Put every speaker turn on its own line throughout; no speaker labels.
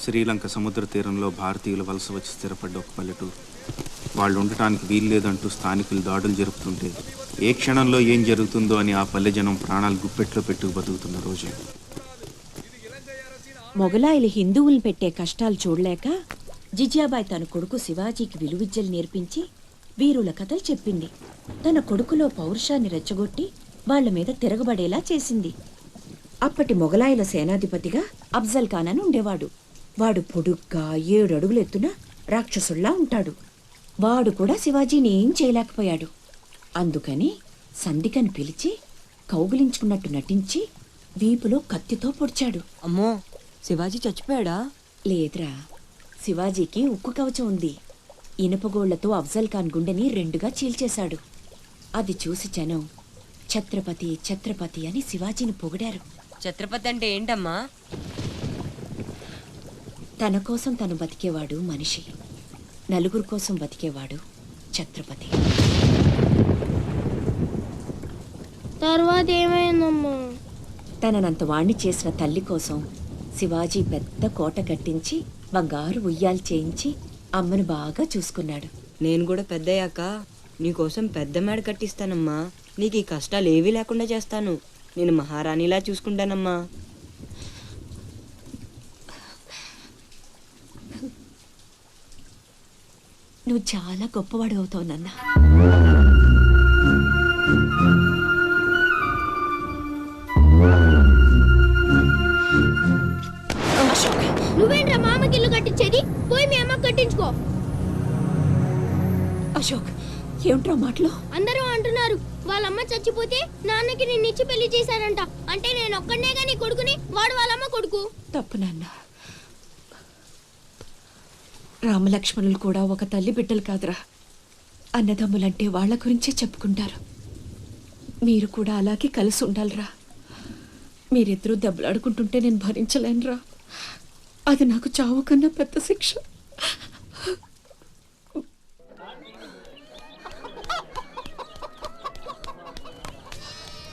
శ్రీలంక సముద్ర తీరంలో భారతీయులు వలస వచ్చి స్థిరపడ్డ ఒక పల్లెటూరు. వాళ్ళు ఉండటానికి వీల్లేదంటూ స్థానికులు దాడులు జరుపుతుంటే ఏ క్షణంలో ఏం జరుగుతుందో అని ఆ పల్లె జనం ప్రాణాలు గుప్పెట్లో పెట్టుకు బతుకుతున్న రోజు.
మొగలాయిలు హిందువుల్ని పెట్టే కష్టాలు చూడలేక జిజియాబాయి తన కొడుకు శివాజీకి విలువిద్యలు నేర్పించి వీరుల కథలు చెప్పింది. తన కొడుకులో పౌరుషాన్ని రెచ్చగొట్టి వాళ్ల మీద తిరగబడేలా చేసింది. అప్పటి మొగలాయిల సేనాధిపతిగా అఫ్జల్ ఖాన్ అని ఉండేవాడు. వాడు పొడుగ్గా 7 అడుగులెత్తున రాక్షసుల్లా ఉంటాడు. వాడు కూడా శివాజీని ఏం చేయలేకపోయాడు. అందుకని సంధికని పిలిచి కౌగిలించుకున్నట్టు నటించి వీపులో కత్తితో పొడిచాడు.
అమ్మో, శివాజీ చచ్చిపోయాడా?
లేదురా, శివాజీకి ఉక్కు కవచం ఉంది. ఇనుపగోళ్లతో అఫ్జల్ ఖాన్ గుండెని 2గా చీల్చేశాడు. అది చూసి జనం ఛత్రపతి ఛత్రపతి అని శివాజీని పొగిడారు.
ఛత్రపతి అంటే ఏంటమ్మా?
తన కోసం తను బతికేవాడు మనిషి, నలుగురు కోసం బతికేవాడు ఛత్రపతి.
తర్వాత ఏమైందమ్మా?
తననంత వాణ్ణి చేసిన తల్లి కోసం శివాజీ పెద్ద కోట కట్టించి బంగారు ఉయ్యాలు చేయించి అమ్మను బాగా చూసుకున్నాడు.
నేను కూడా పెద్దయ్యాక నీకోసం పెద్ద మేడ కట్టిస్తానమ్మా. నీకు ఈ కష్టాలు ఏవీ లేకుండా చేస్తాను. నేను మహారాణిలా చూసుకుంటానమ్మా.
నువ్వు చాలా గొప్పవాడు అవుతావు నాన్న.
నువ్వేంట్రా మామకి ఇల్లు కట్టించేది? పోయి మీ అమ్మకి కట్టించుకో.
అశోక్, ఏమిట్రా మాటలు?
అందరూ అంటున్నారు వాళ్ళమ్మ చచ్చిపోతే నాన్నకి నిన్నిచ్చి పెళ్లి చేశారంట. అంటే నేను ఒక్కడనే గాని కొడుకుని, వాడు వాళ్ళమ్మ కొడుకు.
తప్పు నాన్న. రామలక్ష్మణులు కూడా ఒక తల్లి బిడ్డలు కాదురా. అన్నదమ్ములంటే వాళ్ళ గురించే చెప్పుకుంటారు. మీరు కూడా అలాగే కలిసి ఉండాలిరా. మీరిద్దరూ దెబ్బలాడుకుంటుంటే నేను భరించలేనురా. అది నాకు చావు కన్నా పెద్ద శిక్ష.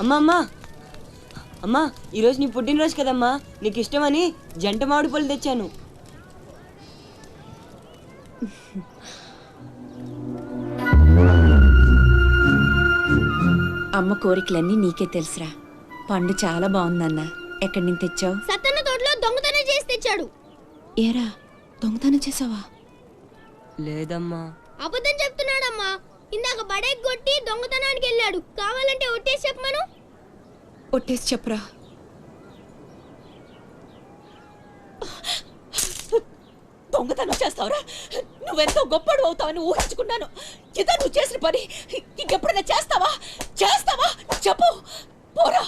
అమ్మా అమ్మా అమ్మా, ఈరోజు నీ పుట్టినరోజు కదమ్మా. నీకు ఇష్టమని జంట మామిడి పళ్ళు తెచ్చాను.
అమ్మ కోరికలన్నీ నీకే తెలుసురా. పండు చాలా బాగుందన్నా. ఎక్కడి నుంచి తెచ్చావు?
సత్తన్న తోటలో దొంగతనం చేసి తెచ్చాడు.
ఏరా, దొంగతనం చేసావా?
లేదమ్మా.
అబద్ధం చెప్తున్నాడమ్మా. ఇందాక బడేకి కొట్టి దొంగతనానికి వెళ్ళాడు. కావాలంటే ఒట్టేసి చెప్పమను.
ఒట్టేసి చెప్పరా. దొంగతనం చేస్తావురా? నువ్వెంతో గొప్పడు అవుతావని ఊహించుకున్నాను. ఇదా నువ్వు చేసిన పని? ఇంకెప్పుడైనా చేస్తావా? చెప్పు. పోరా,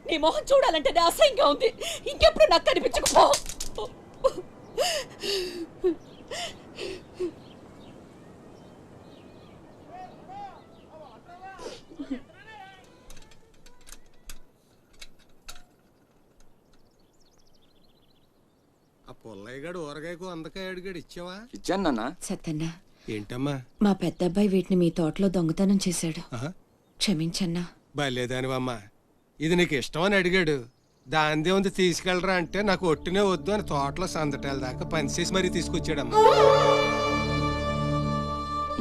నీ మొహం చూడాలంటే అసహ్యంగా ఉంది. ఇంకెప్పుడు నాకు కనిపించకపో.
పుల్లయ్యగాడు ఊరగాయకు అందకాయ అడిగాడు, ఇచ్చావా?
ఇచ్చాను నాన్న.
సత్తన్నా,
ఏంటమ్మా?
మా పెద్ద అబ్బాయి వీటిని మీ తోటలో దొంగతనం చేశాడు. క్షమించన్నా.
బలేదానివమ్మా. ఇది నీకు ఇష్టమని అడిగాడు. దాందే ఉంది తీసుకెళ్ళరా అంటే నాకు ఒట్టినే వద్దు అని తోటలో సందటాల దాకా పనిచేసి మరీ తీసుకొచ్చాడమ్మా.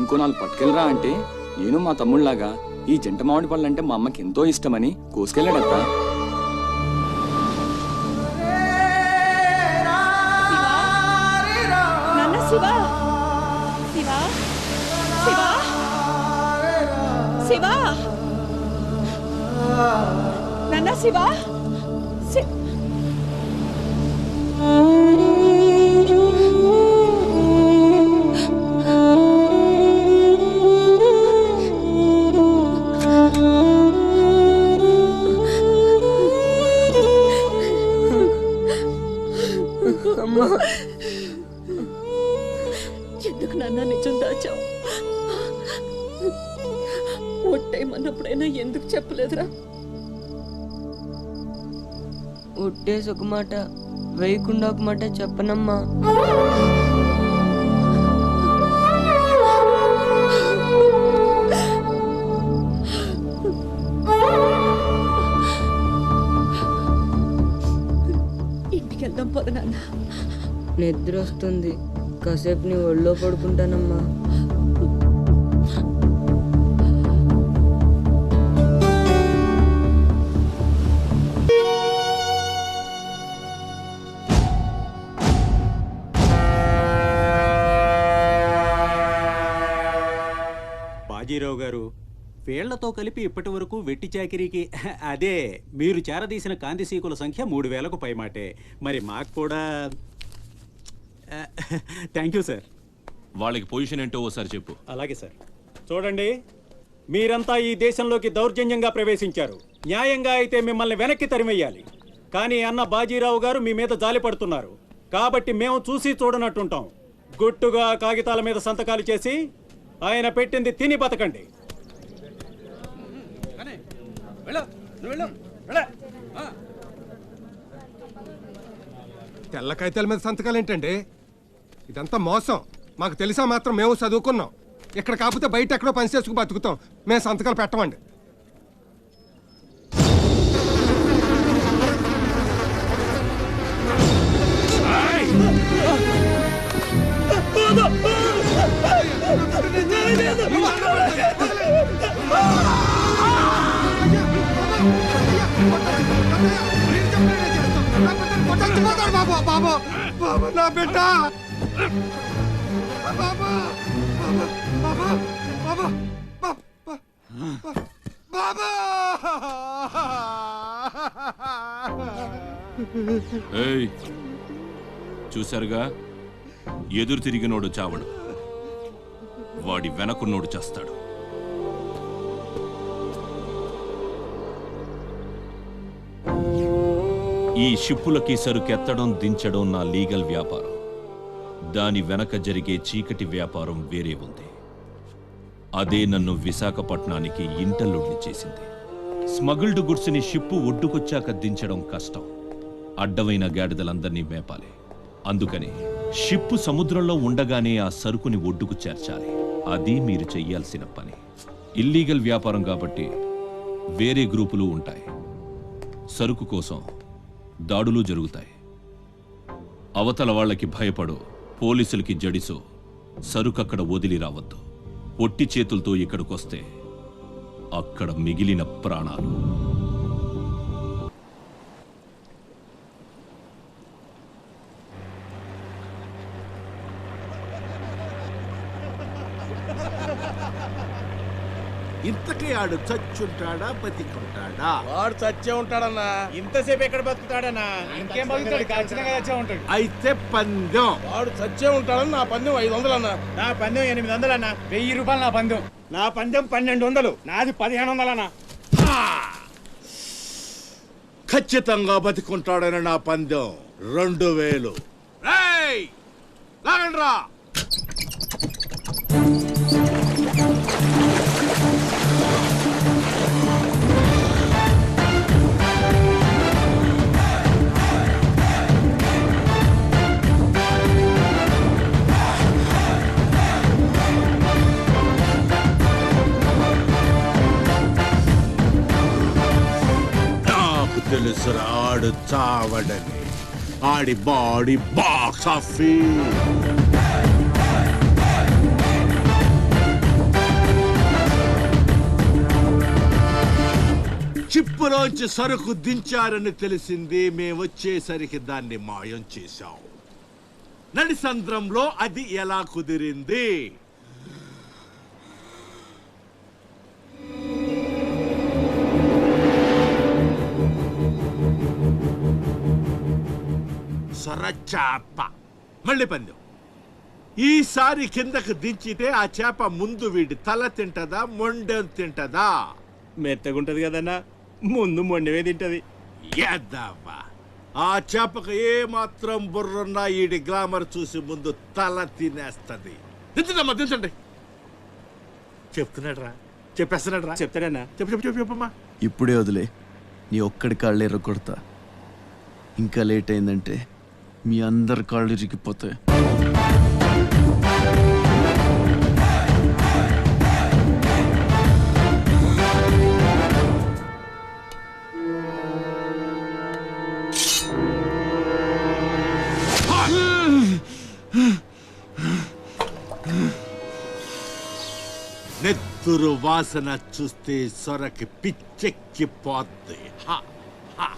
ఇంకో 4 పట్టుకెళ్ళరా అంటే నేను మా తమ్ముళ్లాగా ఈ జంట మామిడి పళ్ళు అంటే మా అమ్మకి ఎంతో ఇష్టమని కోసుకెళ్ళాడత్త.
శివా, శివా, శివా, శివా, నాన్న శివా. ఎందుకు నాన్న నిజం దాచావు? ఒట్టేయమన్నప్పుడైనా ఎందుకు చెప్పలేదురా?
ఒట్టేసి ఒక మాట, వేయకుండా ఒక మాట చెప్పనమ్మా.
ఇంటికి వెళ్దాం పద నాన్న.
నిద్ర వస్తుంది, కాసేపు నీ ఒళ్ళో పడుకుంటానమ్మా.
బాజీరావు గారు, వీళ్లతో కలిపి ఇప్పటి వరకు వెట్టి చాకిరీకి అదే మీరు చేరదీసిన కాంతిసీకుల సంఖ్య 3000కు పైమాటే. మరి మాకు కూడా థ్యాంక్ యూ సార్.
వాళ్ళకి పొజిషన్ ఏంటో ఓసారి చెప్పు.
అలాగే సార్. చూడండి, మీరంతా ఈ దేశంలోకి దౌర్జన్యంగా ప్రవేశించారు. న్యాయంగా అయితే మిమ్మల్ని వెనక్కి తరిమెయ్యాలి. కానీ అన్న బాజీరావు గారు మీ మీద జాలి పడుతున్నారు. కాబట్టి మేము చూసి చూడనట్టుంటాం. గుట్టుగా కాగితాల మీద సంతకాలు చేసి ఆయన పెట్టింది తిని బతకండి.
తెల్ల కాగితాల మీద సంతకాలు ఏంటండి? ఇదంతా మోసం. మాకు తెలిసా మాత్రం మేము చదువుకున్నాం. ఇక్కడ కాకపోతే బయట ఎక్కడో పని చేసుకు బతుకుతాం. మేము సంతకాలు పెట్టమండి. బాబు, బాబు, నా బిడ్డ. బాబు, బాబు, బాబు, బాబు, బాబు.
ఏయ్, చూశారుగా, ఎదురు తిరిగినోడు చావడు, వాడి వెనకున్నోడు చేస్తాడు. ఈ షిప్పులకి సరుకెత్తడం దించడం నా లీగల్ వ్యాపారం. దాని వెనక జరిగే చీకటి వ్యాపారం వేరే ఉంది. అదే నన్ను విశాఖపట్నానికి ఇంటల్లుడిని చేసింది. స్మగుల్డ్ గుడ్స్ని షిప్పు ఒడ్డుకొచ్చాక దించడం కష్టం. అడ్డమైన గాడిదలందర్నీ మేపాలి. అందుకని షిప్పు సముద్రంలో ఉండగానే ఆ సరుకుని ఒడ్డుకు చేర్చాలి. అది మీరు చెయ్యాల్సిన పని. ఇల్లీగల్ వ్యాపారం కాబట్టి వేరే గ్రూపులు ఉంటాయి. సరుకు కోసం దాడులు జరుగుతాయి. అవతల వాళ్ళకి భయపడు, పోలీసులకి జడిసో సరుకక్కడ వదిలి రావద్దు. పొట్టి చేతులతో ఇక్కడికొస్తే అక్కడ మిగిలిన ప్రాణాలు.
ఇంతకీ ఆడు చచ్చుంటాడా బతికుంటాడా?
వాడు చచ్చే ఉంటాడన్నా.
ఇంతసేపు ఎక్కడ బతుకుతాడన్నా? ఇంకేం బతుకుతాడు, ఖచ్చితంగా చచ్చే ఉంటాడు.
అయితే పందెం.
వాడు చచ్చే ఉంటాడని నా పందెం 500 అన్నా.
నా పందెం 800 అన్నా. 1000 రూపాయలు నా పందెం. నా పందెం 1200. నాది 1500 అన్నా.
ఖచ్చితంగా బతికుంటాడని నా పందెం 2000. లాగండ్రా. తెలుసురా ఆడు చావడని. ఆడి బాడీ బాక్స్ ఆఫీస్. చిప్పులోంచి సరుకు దించారని తెలిసింది. మేమొచ్చేసరికి దాన్ని మాయం చేశాం. నడిసంద్రంలో అది ఎలా కుదిరింది? సొరచాప. మళ్ళీ పందెం. ఈసారి కిందకు దించితే ఆ చేప ముందు వీడి తల తింటదా, మొండెం తింటదా?
మెత్తగుంటది కదన్నా, ముందు మొండవే తింటది.
ఏద్దావా, ఆ చేపకు ఏ మాత్రం బుర్రున్నా ఈడి గ్లామర్ చూసి ముందు తల తినేస్తది. దించడమ్మా, దించండి. చెప్తున్నాడు రా, చెప్పేస్తున్నాడు రా.
చెప్తాడన్నా.
చెప్పు చెప్పు చెప్పు చెప్పమ్మా.
ఇప్పుడే వదిలే, నీ ఒక్కడి కాళ్ళు ఎర్రకొడతా. ఇంకా లేట్ అయిందంటే మీ అందరి కాళ్ళు ఇరిగిపోతాయి.
దుర్వాసన చూస్తే సొరకి పిచ్చెక్కిపోద్ది. హా, హా.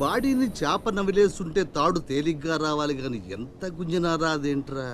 బాడీని చేప నవిలేస్తుంటే తాడు తేలిగ్గా రావాలి కానీ ఎంత గుంజినా రాదేంట్రా.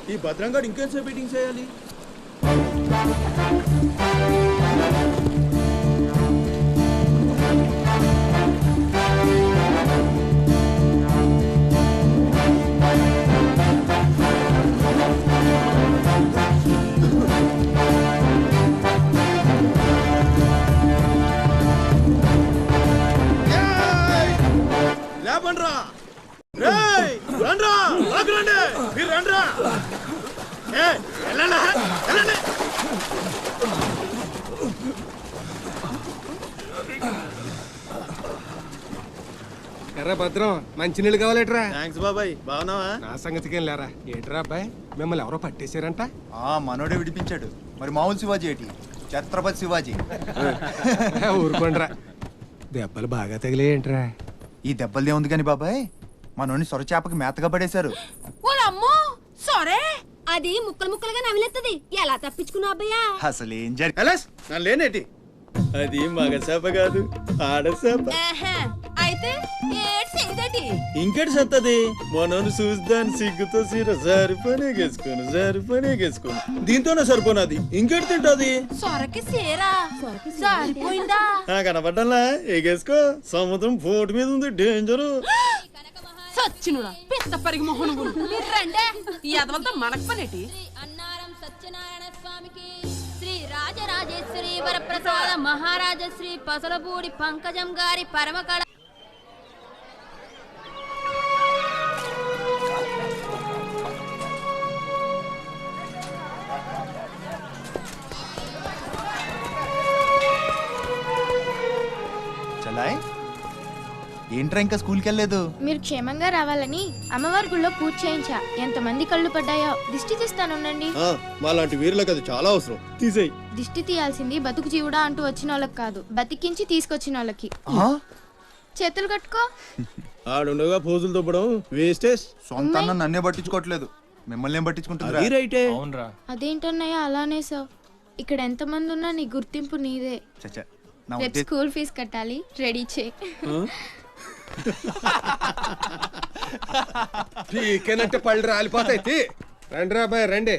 ఈ భద్రంగాడు ఇంకేంసేపు మీటింగ్ చేయాలి? లేపండ్రా, రండ్రా, లాగురండి, మీరు రండ్రా. వెళ్ళండి.
ఎరా భద్రం మంచినీళ్ళు కావాలేట్రా?
థ్యాంక్స్ బాబాయ్, బాగున్నావా?
నా సంగతికేం లేరా. ఏంట్రా అబ్బాయి, మిమ్మల్ని ఎవరో పట్టేశారంట?
మనోడే విడిపించాడు. మరి మామూలు శివాజీ ఏంటి? ఛత్రపతి శివాజీ.
ఊరుకోండ్రా, దెబ్బలు బాగా తగిలేంట్రా?
ఈ దెబ్బలదే ఉంది కానీ బాబాయ్, మనోని సొరచేపకి మేతగా పడేశారు.
సరే అది ముక్కలు ముక్కలుగా నవిలేస్తుంది. ఎలా తప్పించుకున్నావు అబ్బయ్యా?
అసలు ఏం జరిగింది?
నా లేనేటి అది మగ చేప కాదు, ఆడ చేప.
అయితే ఏడ్చేదటి
ఇంకెటి సత్తది? మనోని చూస్తాను సిగ్గుతో సీర సరిపోనేగేసుకోను దీంతోనే సరిపోనది. ఇంకెటి తింటది?
సొరకి సీరా సరిపోయిందా?
కనపడ్డా ఎగేసుకో. సముద్రం పోటు మీద ఉంది, డేంజరు.
సచ్చినుడా పెద్ద పరిగి మొహను రండే ఈ అదవంతా మనకు పనేటి.
అన్నారం సత్యనారాయణ స్వామికి శ్రీ రాజరాజేశ్వరి వరప్రసాద మహారాజశ్రీ పసలపూడి పంకజం గారి పరమకళ.
చలాయ్ ఏంట్రా ఇంకా స్కూల్కి వెళ్ళలేదు?
మీరు క్షేమంగా రావాలని అమ్మవారి గుళ్ళో పూజ చేయించా. ఎంతమంది కళ్ళు పడ్డాయో. దిష్టి తీస్తానుండండి.
మాలాంటి వీరులకు అది చాలా అవసరం. తీసేయి.
దిష్టి తీయాల్సింది బతుకు జీవుడా అంటూ వచ్చిన వాళ్ళకి కాదు, బతికించి తీసుకొచ్చిన వాళ్ళకి. చేతులు కట్టుకో.
ఆడుండగా పోజులు తొప్పడం వేస్టేజ్.
సొంత నన్నే పట్టించుకోవట్లేదు, మిమ్మల్ని ఏం పట్టించుకుంటారు?
అదేంటన్నయ్య అలానే సార్. ఇక్కడ ఎంతమంది ఉన్నా నీ గుర్తింపు నీదే. రేపు స్కూల్ ఫీజు కట్టాలి, రెడీ చేయి.
పీకేనంటే పళ్ళు రాలిపోతాయి. రండి రా బాయ్, రండి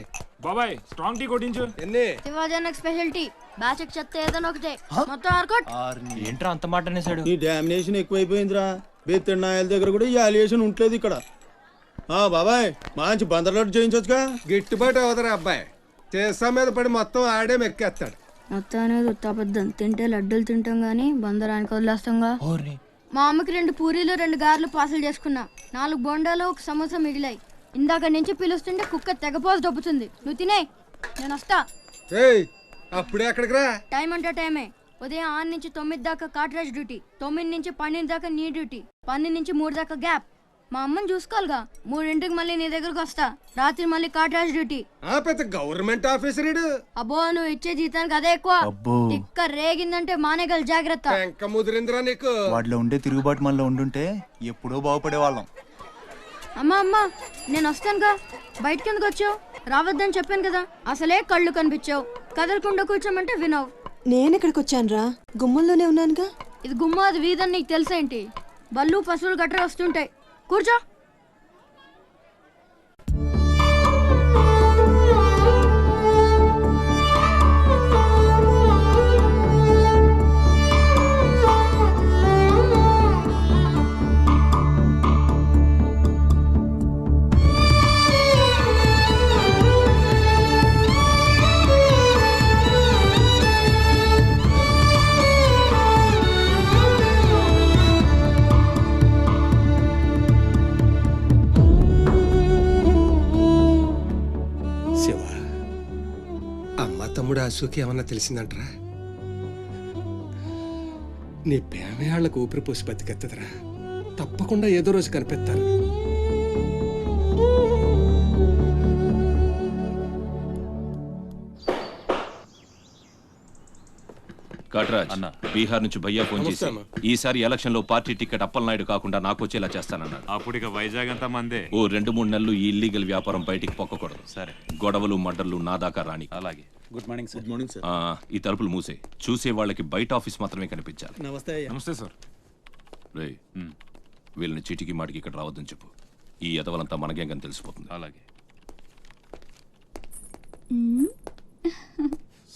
బాబాయ్. స్ట్రాంగ్ టీ కొట్టించు.
ఎన్ని?
Shivaji special tea. బ్యాచ్ చెత్త ఏదైనా ఒకటే, మొత్తం ఆర్కోట్.
ఏంట్రా అంత మాట అనేసాడు?
ఈ డామినేషన్ ఎక్కువైపోయిందిరా. బెత్తడి నాయల దగ్గర కూడా ఈ అలియేషన్ ఉంటలేదు ఇక్కడ. బాబాయ్ మంచి బందర్లాట్ చేయించొచ్చుగా.
గిట్టుబాటు అవదరా అబ్బాయి. చేసా మీద పడి మొత్తం ఆడే మెక్కేస్తాడు.
మొత్తం అనేది ఉత్తాపద్దం. తింటే లడ్డూలు తింటాం గానీ బందరానికి వదిలేస్తాంగా. మా అమ్మకి 2 పూరీలు 2 గారెలు పార్సల్ చేసుకున్నా. 4 బొండాలు 1 సమోసా మిగిలాయి. ఇందాక నుంచి పిలుస్తుంటే కుక్క తెగపోసి దొబ్బుతుంది. నువ్వు తినే, నేను వస్తా.
అప్పుడే అక్కడికి రా.
టైం అంటే టైమే. ఉదయం 6 నుంచి 9 దాకా కాట్రాజ్ డ్యూటీ, 9 నుంచి 12 దాకా నీ డ్యూటీ, 12 నుంచి 3 దాకా గ్యాప్. మా అమ్మని చూసుకోవాలిగా. 3ంటికి మళ్ళీ నీ దగ్గరకు వస్తా. రాత్రి మళ్ళీ కాట్రాజ్ డ్యూటీ.
పెద్ద గవర్నమెంట్ ఆఫీసర్.
అబ్బో నువ్వు ఇచ్చే జీతానికి అదే ఎక్కువ. ఇక్క రేగిందంటే మానేగల జాగ్రత్త.
ముదిరిందిరా నీకు.
వాటిలో ఉండే తిరుగుబాటు మనలో ఉండుంటే ఎప్పుడో బాగుపడే వాళ్ళం.
అమ్మా అమ్మా నేను వస్తానుగా. బయటకి ఎందుకు వచ్చావు? రావద్దని చెప్పాను కదా. అసలే కళ్ళు కనిపించావు. కదలకుండా కూర్చోమంటే వినవు.
నేనెక్కడికి వచ్చాను రా? గుమ్మంలోనే ఉన్నానుగా.
ఇది గుమ్మ, అది వీధని నీకు తెలుసేంటి? బళ్ళు పశువులు గట్రా వస్తుంటాయి. కూర్చో.
తమ్ముడు అశోక్ ఏమన్నా తెలిసిందంటరా? నీ ప్రేమే వాళ్ళకు ఊపిరి పోసి బతికెత్తదరా. తప్పకుండా ఏదో రోజు కనిపెత్తారు.
కాట్రాజ్ అన్న, బీహార్ నుంచి భయ్యా ఫోన్ చేసి ఈసారి ఎలక్షన్ లో పార్టీ టికెట్ అప్పలనాయుడు కాకుండా నాకు వచ్చేలా చేస్తానన్నాడు.
అప్పుడు ఇక వైజాగ్ అంతా మందే.
ఓ 2-3 నెలలు ఈ ఇల్లీగల్ వ్యాపారం బయటికి పొక్కకూడదు. సరే, గొడవలు మర్డర్లు నా దాకా రాని.
అలాగే.
Good morning sir. Good morning sir.
ఈ తలుపులు మూసే. చూసే వాళ్ళకి బయట ఆఫీస్ మాత్రమే కనిపించాలి.
నమస్తే.
నమస్తే సార్.
రే, వీళ్ళని చీటికి మాటికి ఇక్కడ రావద్దని చెప్పు. ఈ ఎదవలంతా మనకేం తెలిసిపోతుంది.
అలాగే.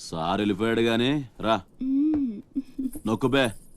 సార్ వెళ్ళిపోయాడు గానీ రా నొక్కుబే.